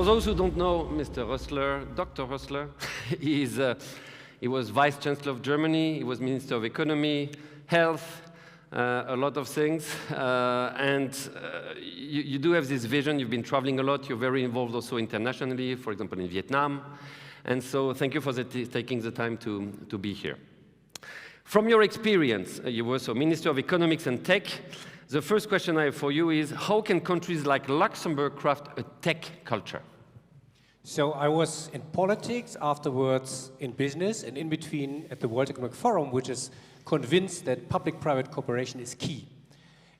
For those who don't know Mr. Roesler, Dr. Roesler, he was Vice Chancellor of Germany, he was Minister of Economy, Health, a lot of things. You do have this vision, you've been traveling a lot, you're very involved also internationally, for example in Vietnam. And so thank you for taking the time to be here. From your experience, you were also Minister of Economics and Tech. The first question I have for you is, how can countries like Luxembourg craft a tech culture? So I was in politics, afterwards in business, and in between at the World Economic Forum, which is convinced that public-private cooperation is key.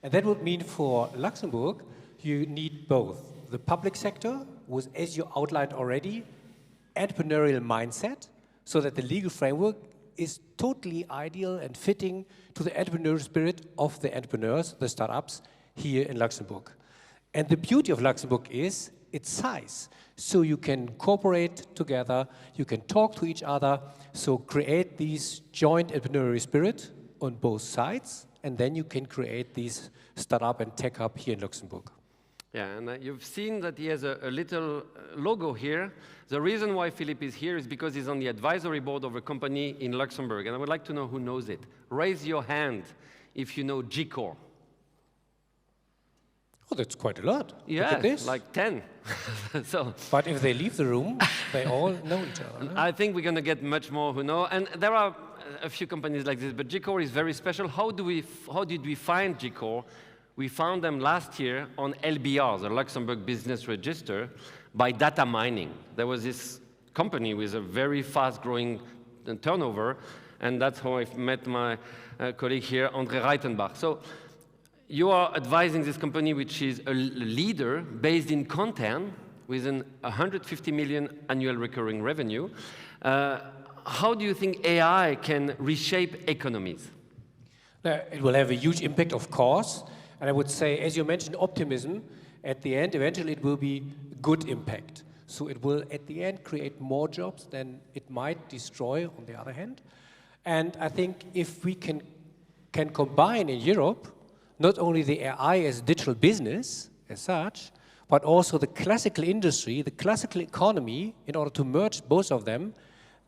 And that would mean for Luxembourg, you need both the public sector, with, as you outlined already, entrepreneurial mindset, so that the legal framework is totally ideal and fitting to the entrepreneurial spirit of the entrepreneurs, the startups here in Luxembourg. And the beauty of Luxembourg is its size. So you can cooperate together, you can talk to each other, so create these joint entrepreneurial spirit on both sides, and then you can create these startup and tech hub here in Luxembourg. Yeah, and you've seen that he has a little logo here. The reason why Philipp is here is because he's on the advisory board of a company in Luxembourg, and I would like to know who knows it. Raise your hand if you know Gcore. Oh, that's quite a lot. Yeah, look at this. Like 10. So, but if they leave the room, they all know each other. No? I think we're going to get much more who know, and there are a few companies like this, but Gcore is very special. How did we find Gcore? We found them last year on LBR, the Luxembourg Business Register, by data mining. There was this company with a very fast-growing turnover, and that's how I met my colleague here, André Reitenbach. So you are advising this company, which is a leader based in content with an 150 million annual recurring revenue. How do you think AI can reshape economies? It will have a huge impact, of course. And I would say, as you mentioned, optimism, at the end, eventually it will be good impact. So it will, at the end, create more jobs than it might destroy, on the other hand. And I think if we can combine in Europe, not only the AI as digital business, as such, but also the classical industry, the classical economy, in order to merge both of them,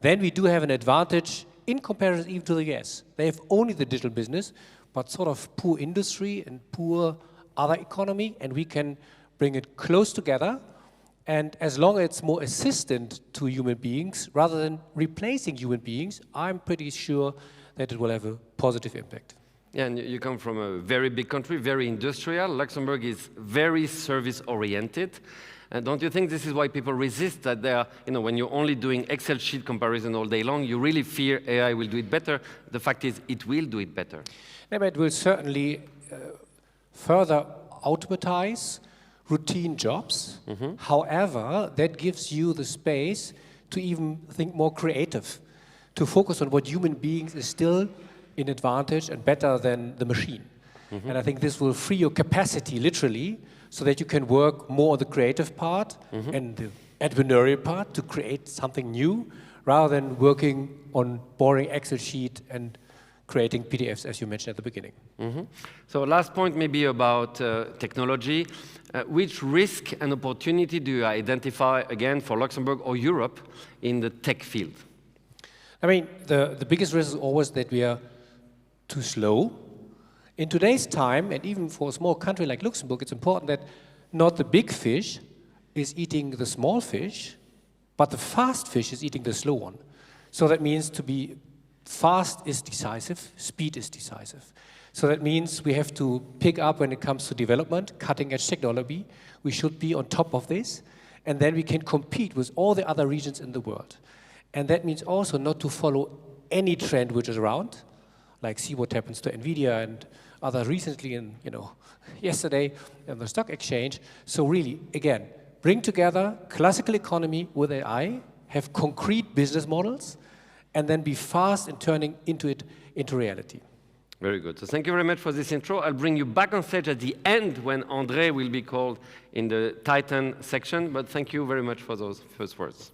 then we do have an advantage in comparison even to the US. They have only the digital business, but sort of poor industry and poor other economy, and we can bring it close together. And as long as it's more assistant to human beings, rather than replacing human beings, I'm pretty sure that it will have a positive impact. Yeah, and you come from a very big country, very industrial. Luxembourg is very service-oriented. And don't you think this is why people resist that they are, when you're only doing Excel sheet comparison all day long, you really fear AI will do it better. The fact is, it will do it better. Yeah, but it will certainly further automatize routine jobs. Mm-hmm. However, that gives you the space to even think more creative, to focus on what human beings is still in advantage and better than the machine. Mm-hmm. And I think this will free your capacity, literally, so that you can work more on the creative part mm-hmm. and the entrepreneurial part to create something new, rather than working on boring Excel sheet and creating PDFs, as you mentioned at the beginning. Mm-hmm. So last point maybe about technology. Which risk and opportunity do you identify, again, for Luxembourg or Europe in the tech field? I mean, the biggest risk is always that we are too slow. In today's time, and even for a small country like Luxembourg, it's important that not the big fish is eating the small fish, but the fast fish is eating the slow one. So that means to be fast is decisive, speed is decisive. So that means we have to pick up when it comes to development, cutting-edge technology. We should be on top of this, and then we can compete with all the other regions in the world. And that means also not to follow any trend which is around, like see what happens to NVIDIA and other recently, and yesterday on the stock exchange. So really, again, bring together classical economy with AI, have concrete business models, and then be fast in turning into reality. Very good. So thank you very much for this intro. I'll bring you back on stage at the end when André will be called in the Titan section, but thank you very much for those first words.